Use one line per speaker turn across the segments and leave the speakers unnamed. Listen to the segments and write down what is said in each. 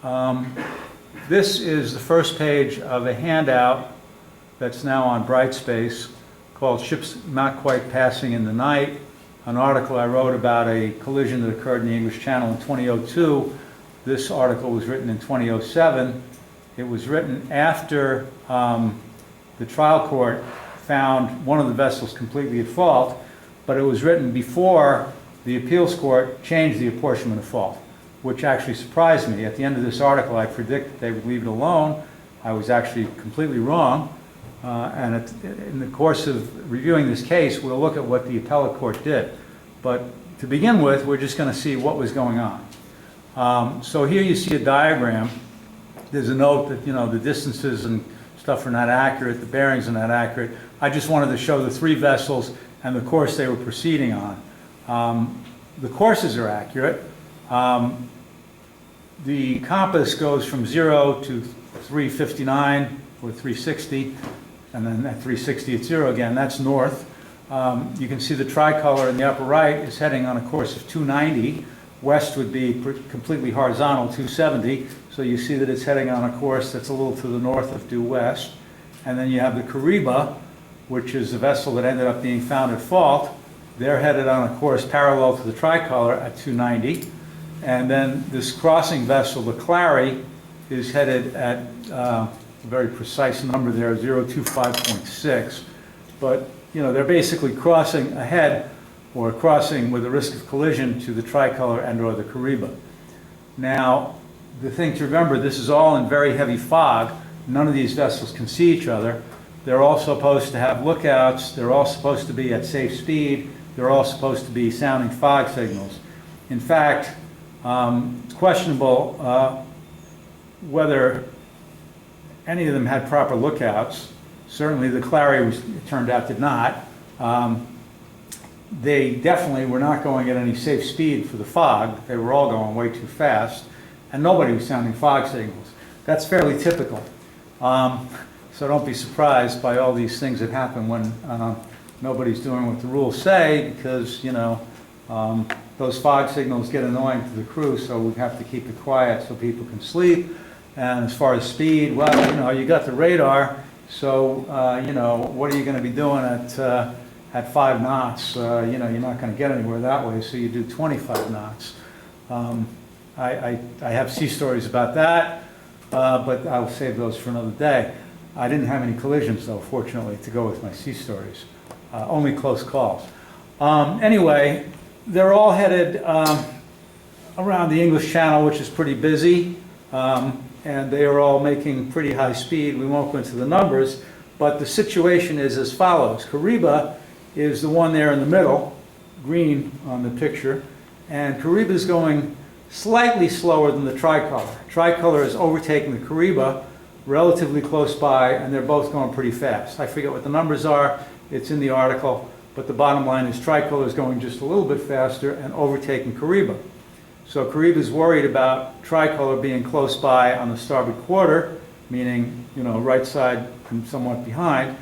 This is the first page of a handout that's now on Brightspace called Ships Not Quite Passing in the Night, an article I wrote about a collision that occurred in the English Channel in 2002. This article was written in 2007. It was written after the trial court found one of the vessels completely at fault, but it was written before the appeals court changed the apportionment of fault, which actually surprised me. At the end of this article, I predicted they would leave it alone. I was actually completely wrong. In the course of reviewing this case, we'll look at what the appellate court did. But to begin with, we're just going to see what was going on. So here you see a diagram. There's a note that, the distances and stuff are not accurate, the bearings are not accurate. I just wanted to show the three vessels and the course they were proceeding on. The courses are accurate. The compass goes from 0 to 359 or 360, and then at 360 it's 0 again. That's north. You can see the tricolor in the upper right is heading on a course of 290. West would be completely horizontal, 270. So you see that it's heading on a course that's a little to the north of due west. And then you have the Kariba, which is the vessel that ended up being found at fault. They're headed on a course parallel to the tricolor at 290. And then this crossing vessel, the Clary, is headed at a very precise number there, 025.6. But, they're basically crossing ahead or crossing with a risk of collision to the tricolor and or the Kariba. Now, the thing to remember, this is all in very heavy fog. None of these vessels can see each other. They're all supposed to have lookouts. They're all supposed to be at safe speed. They're all supposed to be sounding fog signals. In fact, it's questionable whether any of them had proper lookouts. Certainly the Clary, it turned out, did not. They definitely were not going at any safe speed for the fog. They were all going way too fast, and nobody was sounding fog signals. That's fairly typical. So don't be surprised by all these things that happen when nobody's doing what the rules say, because, those fog signals get annoying to the crew, so we have to keep it quiet so people can sleep. And as far as speed, well, you got the radar, so, what are you going to be doing at 5 knots? You're not going to get anywhere that way, so you do 25 knots. I have sea stories about that, but I'll save those for another day. I didn't have any collisions, though, fortunately, to go with my sea stories. Only close calls. Anyway, they're all headed around the English Channel, which is pretty busy, and they are all making pretty high speed. We won't go into the numbers, but the situation is as follows. Kariba is the one there in the middle, green on the picture, and Kariba is going slightly slower than the tricolor. Tricolor is overtaking the Kariba relatively close by, and they're both going pretty fast. I forget what the numbers are. It's in the article, but the bottom line is tricolor is going just a little bit faster and overtaking Kariba. So Kariba is worried about tricolor being close by on the starboard quarter, meaning, right side and somewhat behind,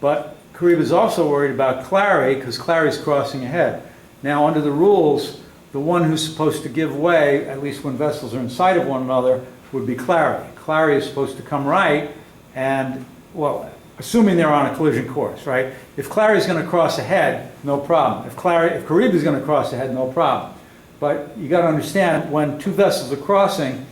but Kariba is also worried about Clary because Clary is crossing ahead. Now, under the rules, the one who's supposed to give way, at least when vessels are in sight of one another, would be Clary. Clary is supposed to come right, and, well, assuming they're on a collision course, right? If Clary is going to cross ahead, no problem. If Kariba is going to cross ahead, no problem. But you got to understand, when two vessels are crossing,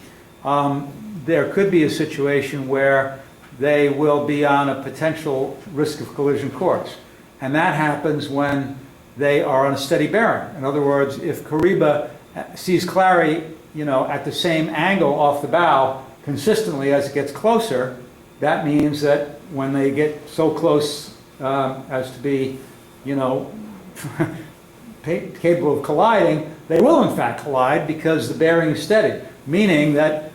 there could be a situation where they will be on a potential risk of collision course. And that happens when they are on a steady bearing. In other words, if Kariba sees Clary, at the same angle off the bow consistently as it gets closer, that means that when they get so close as to be, capable of colliding, they will in fact collide because the bearing is steady. Meaning that,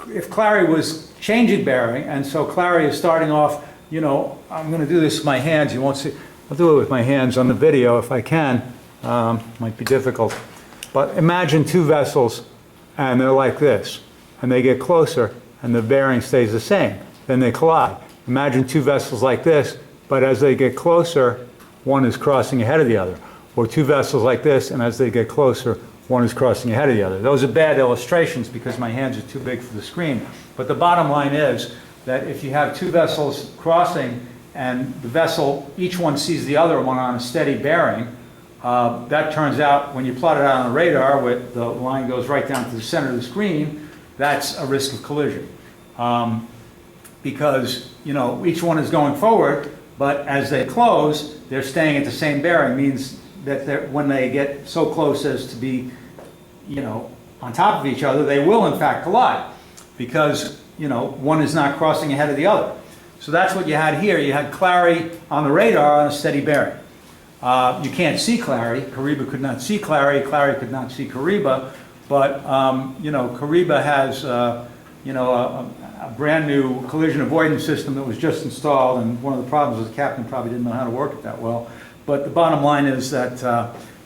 if Clary was changing bearing, and so Clary is starting off, I'm going to do this with my hands. You won't see. I'll do it with my hands on the video if I can. Might be difficult. But imagine two vessels, and they're like this, and they get closer, and the bearing stays the same. Then they collide. Imagine two vessels like this, but as they get closer, one is crossing ahead of the other. Or two vessels like this, and as they get closer, one is crossing ahead of the other. Those are bad illustrations because my hands are too big for the screen. But the bottom line is that if you have two vessels crossing and the vessel, each one sees the other one on a steady bearing, that turns out, when you plot it out on the radar, where the line goes right down to the center of the screen, that's a risk of collision. Because, you know, each one is going forward, but as they close, they're staying at the same bearing, means that when they get so close as to be, you know, on top of each other, they will in fact collide, because, you know, one is not crossing ahead of the other. So that's what you had here. You had Clary on the radar on a steady bearing. You can't see Clary. Kariba could not see Clary. Clary could not see Kariba. But, you know, Kariba has, you know, a brand new collision avoidance system that was just installed, and one of the problems was the captain probably didn't know how to work it that well. But the bottom line is that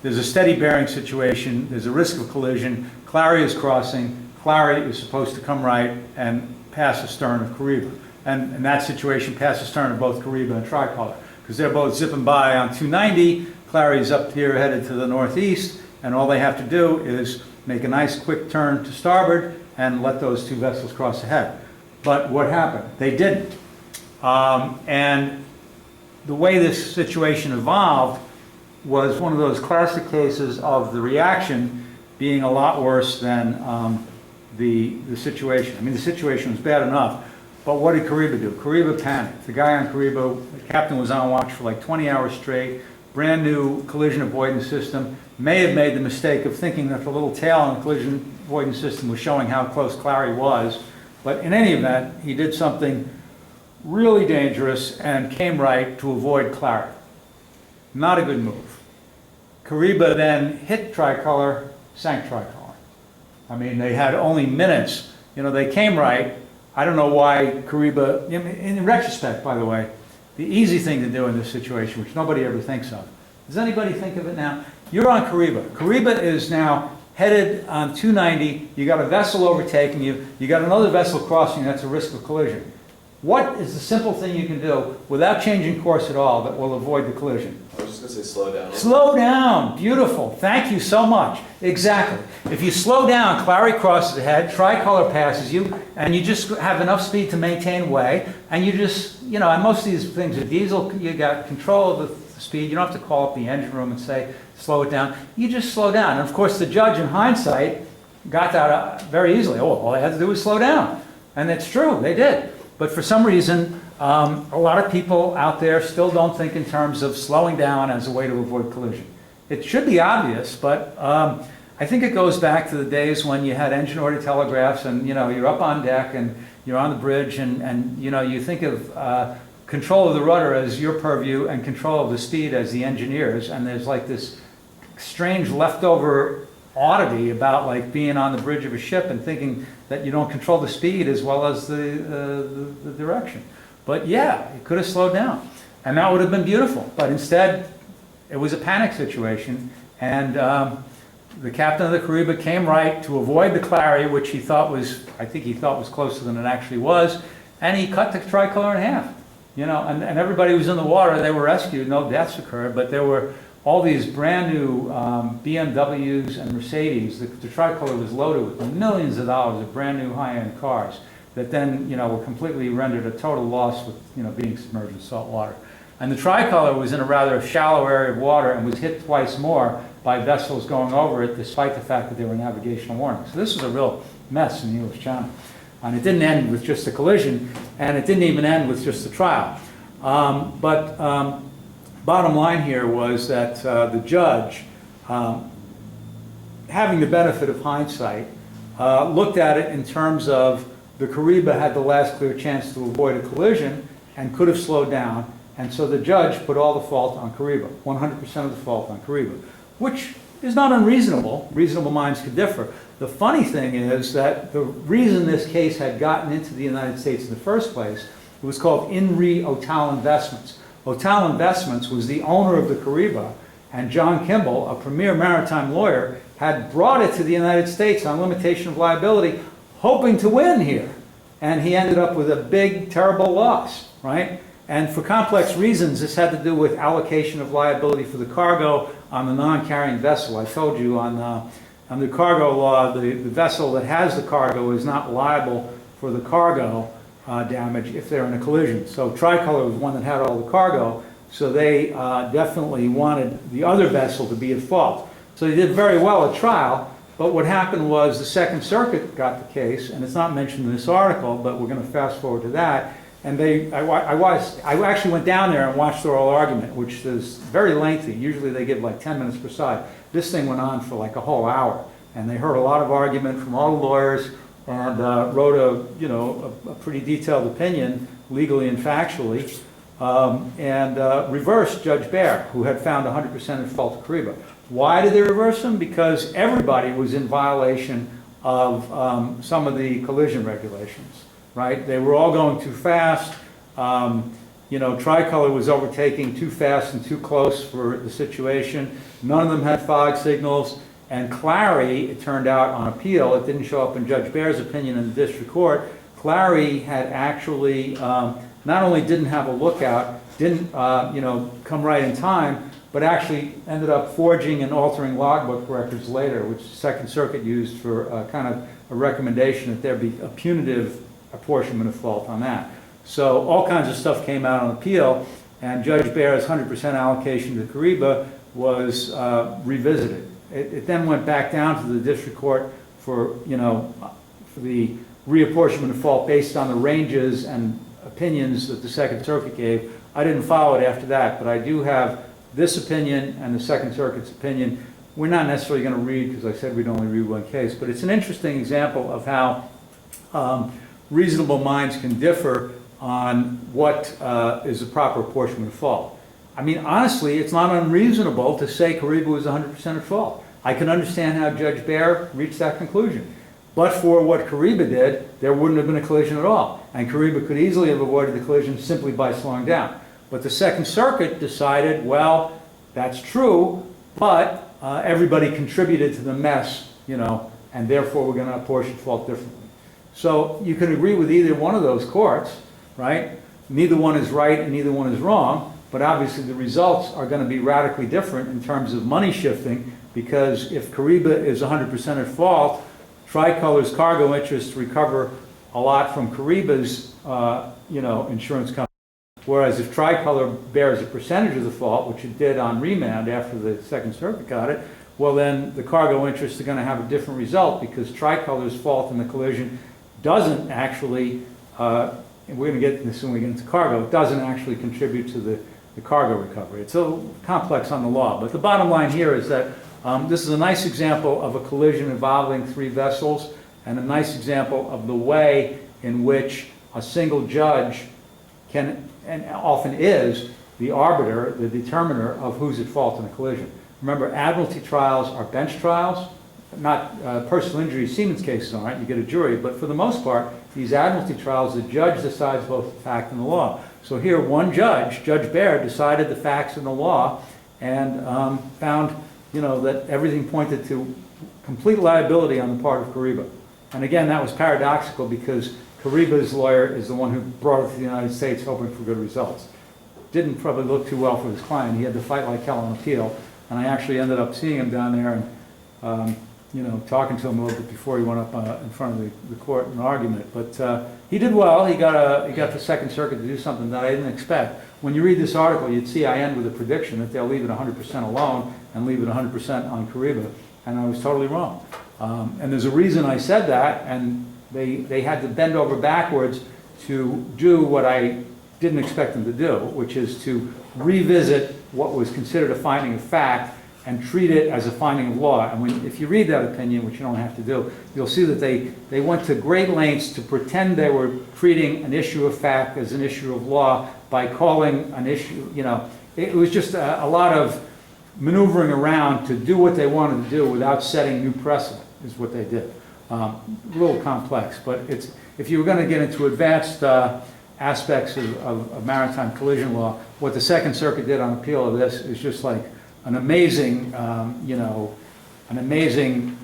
there's a steady bearing situation, there's a risk of collision, Clary is crossing, Clary is supposed to come right and pass astern of Kariba. And in that situation, pass astern of both Kariba and Tricolor, because they're both zipping by on 290, Clary's up here headed to the northeast, and all they have to do is make a nice quick turn to starboard and let those two vessels cross ahead. But what happened? They didn't. And the way this situation evolved was one of those classic cases of the reaction being a lot worse than the situation. I mean, the situation was bad enough, but what did Kariba do? Kariba panicked. The guy on Kariba, the captain, was on watch for like 20 hours straight, brand new collision avoidance system, may have made the mistake of thinking that the little tail on the collision avoidance system was showing how close Clary was, but in any event, he did something really dangerous and came right to avoid Clary. Not a good move. Kariba then hit Tricolor, sank Tricolor. I mean, they had only minutes. You know, they came right. I don't know why Kariba, in retrospect, by the way, the easy thing to do in this situation, which nobody ever thinks of. Does anybody think of it now? You're on Kariba. Kariba is now headed on 290. You got a vessel overtaking you. You got another vessel crossing. That's a risk of collision. What is the simple thing you can do without changing course at all that will avoid the collision?
I was just going to say slow down.
Slow down. Beautiful. Thank you so much. Exactly. If you slow down, Clary crosses ahead, Tricolor passes you, and you just have enough speed to maintain way, and you just, you know, and most of these things are diesel, you got control of the speed. You don't have to call up the engine room and say, slow it down. You just slow down. And of course, the judge, in hindsight, got that very easily. Oh, all they had to do was slow down. And it's true, they did. But for some reason, a lot of people out there still don't think in terms of slowing down as a way to avoid collision. It should be obvious, but I think it goes back to the days when you had engine-ordered telegraphs, and you know, you're up on deck and you're on the bridge, and you know, you think of control of the rudder as your purview and control of the speed as the engineers, and there's like this strange leftover oddity about like being on the bridge of a ship and thinking that you don't control the speed as well as the direction. But yeah, it could have slowed down, and that would have been beautiful. But instead, it was a panic situation, and the captain of the Kariba came right to avoid the Clary, which he thought was, I think he thought was closer than it actually was, and he cut the Tricolor in half. You know, and everybody was in the water. They were rescued. No deaths occurred, but there were all these brand new BMWs and Mercedes. The Tricolor was loaded with millions of dollars of brand new high-end cars that then, you know, were completely rendered a total loss with, you know, being submerged in salt water. And the Tricolor was in a rather shallow area of water and was hit twice more by vessels going over it, despite the fact that there were navigational warnings. So this was a real mess in the English Channel. And it didn't end with just the collision, and it didn't even end with just the trial. Bottom line here was that the judge, having the benefit of hindsight, looked at it in terms of the Kariba had the last clear chance to avoid a collision and could have slowed down, and so the judge put all the fault on Kariba, 100% of the fault on Kariba, which is not unreasonable. Reasonable minds could differ. The funny thing is that the reason this case had gotten into the United States in the first place, it was called In Re Otal Investments. Otal Investments was the owner of the Kariba, and John Kimball, a premier maritime lawyer, had brought it to the United States on limitation of liability, hoping to win here. And he ended up with a big, terrible loss, right? And for complex reasons, this had to do with allocation of liability for the cargo on the non-carrying vessel. I told you on under cargo law, the vessel that has the cargo is not liable for the cargo damage if they're in a collision. So Tricolor was one that had all the cargo, so they definitely wanted the other vessel to be at fault. So they did very well at trial, but what happened was the Second Circuit got the case, and it's not mentioned in this article, but we're going to fast forward to that. And I actually went down there and watched the oral argument, which is very lengthy. Usually they give like 10 minutes per side. This thing went on for like a whole hour, and they heard a lot of argument from all the lawyers, and wrote a pretty detailed opinion, legally and factually, and reversed Judge Baer, who had found 100% at fault to Kariba. Why did they reverse him? Because everybody was in violation of some of the collision regulations, right? They were all going too fast. Tricolor was overtaking too fast and too close for the situation. None of them had fog signals. And Clary, it turned out on appeal, it didn't show up in Judge Baer's opinion in the district court. Clary had actually, not only didn't have a lookout, didn't come right in time, but actually ended up forging and altering logbook records later, which the Second Circuit used for kind of a recommendation that there be a punitive apportionment of fault on that. So all kinds of stuff came out on appeal, and Judge Baer's 100% allocation to Kariba was revisited. It then went back down to the district court for the reapportionment of fault based on the ranges and opinions that the Second Circuit gave. I didn't follow it after that, but I do have this opinion and the Second Circuit's opinion. We're not necessarily going to read, because I said we'd only read one case, but it's an interesting example of how reasonable minds can differ on what is a proper apportionment of fault. I mean, honestly, it's not unreasonable to say Kariba was 100% at fault. I can understand how Judge Baer reached that conclusion. But for what Kariba did, there wouldn't have been a collision at all. And Kariba could easily have avoided the collision simply by slowing down. But the Second Circuit decided, well, that's true, but everybody contributed to the mess, and therefore we're going to apportion fault differently. So you can agree with either one of those courts, right? Neither one is right and neither one is wrong, but obviously the results are going to be radically different in terms of money shifting, because if Kariba is 100% at fault, Tricolor's cargo interests recover a lot from Kariba's, insurance company. Whereas if Tricolor bears a percentage of the fault, which it did on remand after the Second Circuit got it, well then the cargo interests are going to have a different result, because Tricolor's fault in the collision doesn't actually, and we're going to get this when we get into cargo, it doesn't actually contribute to the cargo recovery. It's a complex on the law, but the bottom line here is that this is a nice example of a collision involving three vessels, and a nice example of the way in which a single judge can, and often is, the arbiter, the determiner of who's at fault in a collision. Remember, admiralty trials are bench trials, not personal injury Siemens cases aren't, you get a jury, but for the most part, these admiralty trials, the judge decides both the fact and the law. So here, one judge, Judge Baer, decided the facts and the law, and found that everything pointed to complete liability on the part of Kariba. And again, that was paradoxical, because Kariba's lawyer is the one who brought it to the United States hoping for good results. Didn't probably look too well for his client. He had to fight like hell on appeal. And I actually ended up seeing him down there and talking to him a little bit before he went up in front of the court in an argument. But he did well. He got the Second Circuit to do something that I didn't expect. When you read this article, you'd see I end with a prediction that they'll leave it 100% alone and leave it 100% on Kariba. And I was totally wrong. And there's a reason I said that, and they had to bend over backwards to do what I didn't expect them to do, which is to revisit what was considered a finding of fact and treat it as a finding of law. And if you read that opinion, which you don't have to do, you'll see that they went to great lengths to pretend they were treating an issue of fact as an issue of law by calling an issue, it was just a lot of maneuvering around to do what they wanted to do without setting new precedent, is what they did. A little complex, but if you were going to get into advanced aspects of maritime collision law, what the Second Circuit did on appeal of this is just like an amazing, an amazing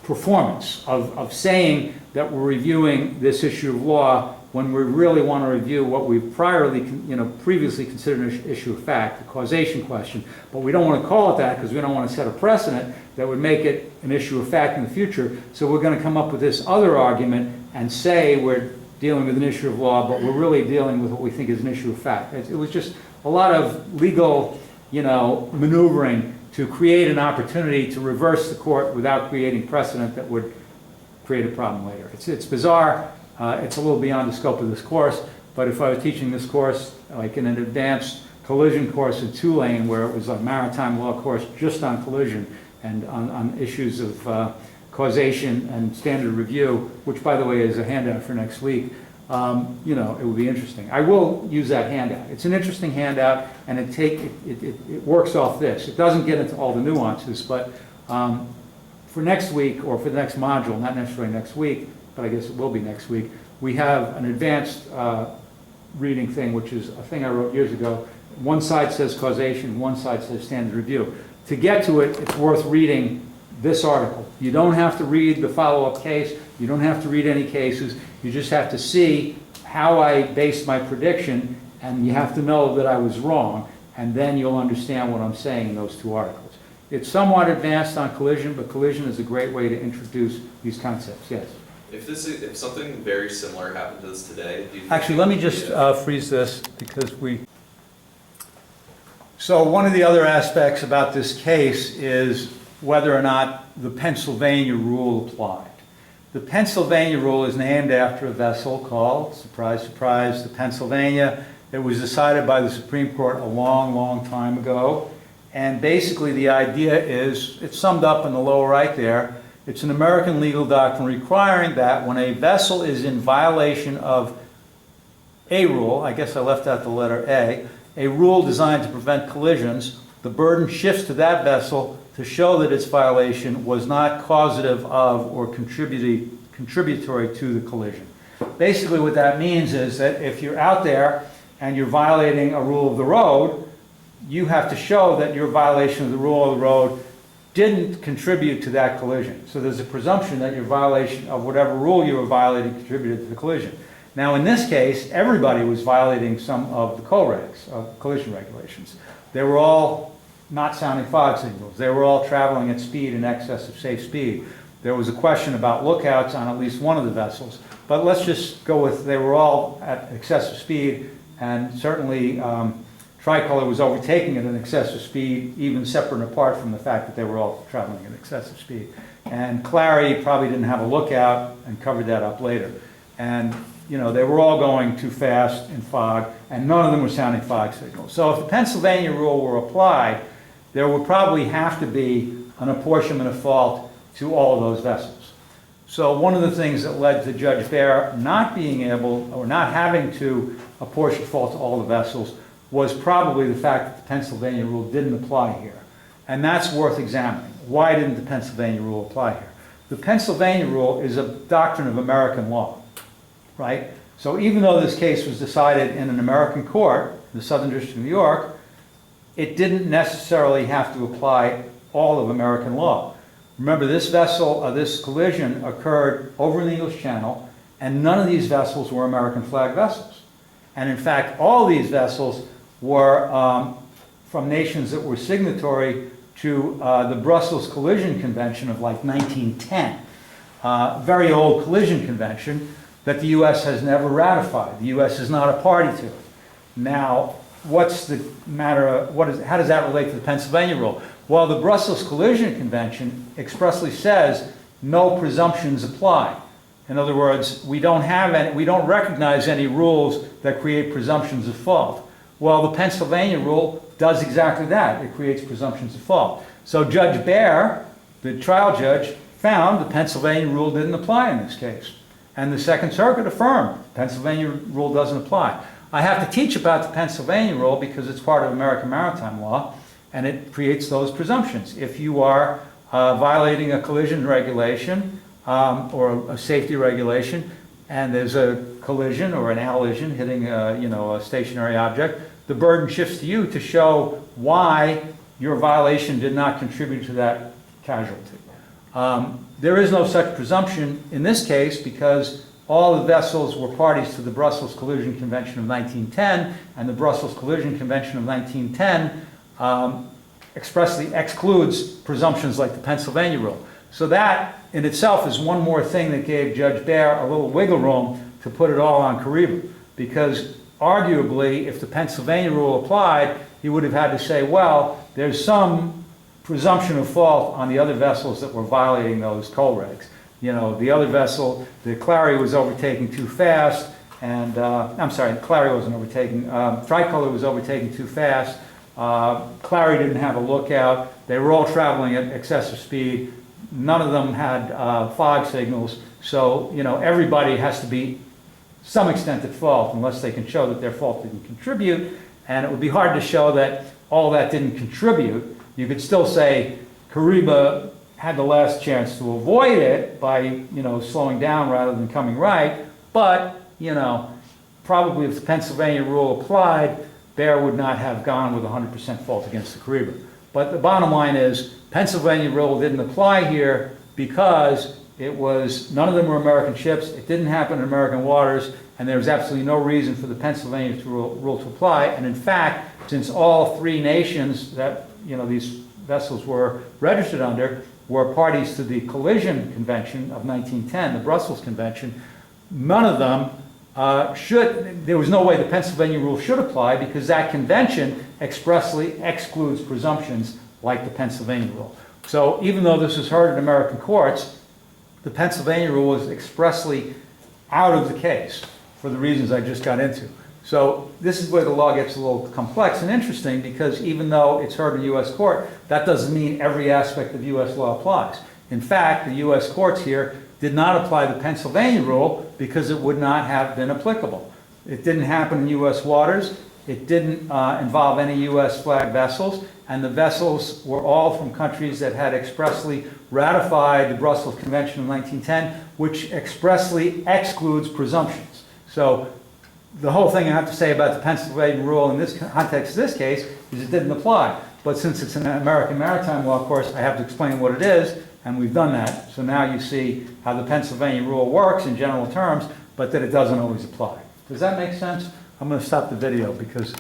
performance of saying that we're reviewing this issue of law when we really want to review what we've previously considered an issue of fact, the causation question. But we don't want to call it that because we don't want to set a precedent that would make it an issue of fact in the future. So we're going to come up with this other argument and say we're dealing with an issue of law, but we're really dealing with what we think is an issue of fact. It was just a lot of legal, maneuvering to create an opportunity to reverse the court without creating precedent that would create a problem later. It's bizarre. It's a little beyond the scope of this course, but if I was teaching this course like in an advanced collision course at Tulane, where it was a maritime law course just on collision and on issues of causation and standard review, which by the way is a handout for next week, it would be interesting. I will use that handout. It's an interesting handout, and it works off this. It doesn't get into all the nuances, but for next week, or for the next module, not necessarily next week, but I guess it will be next week, we have an advanced reading thing, which is a thing I wrote years ago. One side says causation, one side says standard review. To get to it, it's worth reading this article. You don't have to read the follow-up case. You don't have to read any cases. You just have to see how I based my prediction, and you have to know that I was wrong, and then you'll understand what I'm saying in those two articles. It's somewhat advanced on collision, but collision is a great way to introduce these concepts. Yes?
If something very similar happened to us today, do you think...
Actually, let me just freeze this because So one of the other aspects about this case is whether or not the Pennsylvania rule applied. The Pennsylvania rule is named after a vessel called, surprise, surprise, the Pennsylvania. It was decided by the Supreme Court a long, long time ago. And basically the idea is, it's summed up in the lower right there, it's an American legal doctrine requiring that when a vessel is in violation of a rule, I guess I left out the letter a rule designed to prevent collisions, the burden shifts to that vessel to show that its violation was not causative of or contributory to the collision. Basically what that means is that if you're out there and you're violating a rule of the road, you have to show that your violation of the rule of the road didn't contribute to that collision. So there's a presumption that your violation of whatever rule you were violating contributed to the collision. Now in this case, everybody was violating some of the COREGs, collision regulations. They were all not sounding fog signals. They were all traveling at speed in excess of safe speed. There was a question about lookouts on at least one of the vessels, but let's just go with they were all at excessive speed, and certainly Tricolor was overtaking at an excessive speed, even separate and apart from the fact that they were all traveling at excessive speed. And Clary probably didn't have a lookout and covered that up later. And they were all going too fast in fog, and none of them were sounding fog signals. So if the Pennsylvania rule were applied, there would probably have to be an apportionment of fault to all of those vessels. So one of the things that led to Judge Baer not being able, or not having to apportion fault to all the vessels, was probably the fact that the Pennsylvania rule didn't apply here. And that's worth examining. Why didn't the Pennsylvania rule apply here? The Pennsylvania rule is a doctrine of American law, right? So even though this case was decided in an American court, the Southern District of New York, it didn't necessarily have to apply all of American law. Remember, this vessel, this collision occurred over in the English Channel, and none of these vessels were American flag vessels. And in fact, all these vessels were from nations that were signatory to the Brussels Collision Convention of like 1910, very old collision convention that the U.S. has never ratified. The U.S. is not a party to it. Now, what's the matter? How does that relate to the Pennsylvania rule? Well, the Brussels Collision Convention expressly says no presumptions apply. In other words, we don't recognize any rules that create presumptions of fault. Well, the Pennsylvania rule does exactly that. It creates presumptions of fault. So Judge Baer, the trial judge, found the Pennsylvania rule didn't apply in this case. And the Second Circuit affirmed the Pennsylvania rule doesn't apply. I have to teach about the Pennsylvania rule because it's part of American maritime law, and it creates those presumptions. If you are violating a collision regulation or a safety regulation, and there's a collision or an allision hitting a stationary object, the burden shifts to you to show why your violation did not contribute to that casualty. There is no such presumption in this case because all the vessels were parties to the Brussels Collusion Convention of 1910, and the Brussels Collusion Convention of 1910 expressly excludes presumptions like the Pennsylvania rule. So that in itself is one more thing that gave Judge Baer a little wiggle room to put it all on Kariba, because arguably, if the Pennsylvania rule applied, he would have had to say, well, there's some presumption of fault on the other vessels that were violating those coal regs. You know, the other vessel, the Clary was overtaking too fast, and, I'm sorry, Clary wasn't overtaking, Tricolor was overtaking too fast, Clary didn't have a lookout, they were all traveling at excessive speed, none of them had fog signals, so, you know, everybody has to be some extent at fault unless they can show that their fault didn't contribute, and it would be hard to show that all that didn't contribute. You could still say Kariba had the last chance to avoid it by, you know, slowing down rather than coming right, but, you know, probably if the Pennsylvania rule applied, Baer would not have gone with 100% fault against the Kariba. But the bottom line is, Pennsylvania rule didn't apply here because it was, none of them were American ships, it didn't happen in American waters, and there was absolutely no reason for the Pennsylvania rule to apply. And in fact, since all three nations that, you know, these vessels were registered under were parties to the Collision Convention of 1910, the Brussels Convention, none of them there was no way the Pennsylvania rule should apply because that convention expressly excludes presumptions like the Pennsylvania rule. So even though this is heard in American courts, the Pennsylvania rule is expressly out of the case for the reasons I just got into. So this is where the law gets a little complex and interesting, because even though it's heard in U.S. court, that doesn't mean every aspect of U.S. law applies. In fact, the U.S. courts here did not apply the Pennsylvania rule because it would not have been applicable. It didn't happen in U.S. waters, it didn't involve any U.S. flag vessels, and the vessels were all from countries that had expressly ratified the Brussels Convention of 1910, which expressly excludes presumptions. So the whole thing I have to say about the Pennsylvania rule in this context, of this case, is it didn't apply. But since it's an American maritime law course, I have to explain what it is, and we've done that. So now you see how the Pennsylvania rule works in general terms, but that it doesn't always apply. Does that make sense? I'm going to stop the video because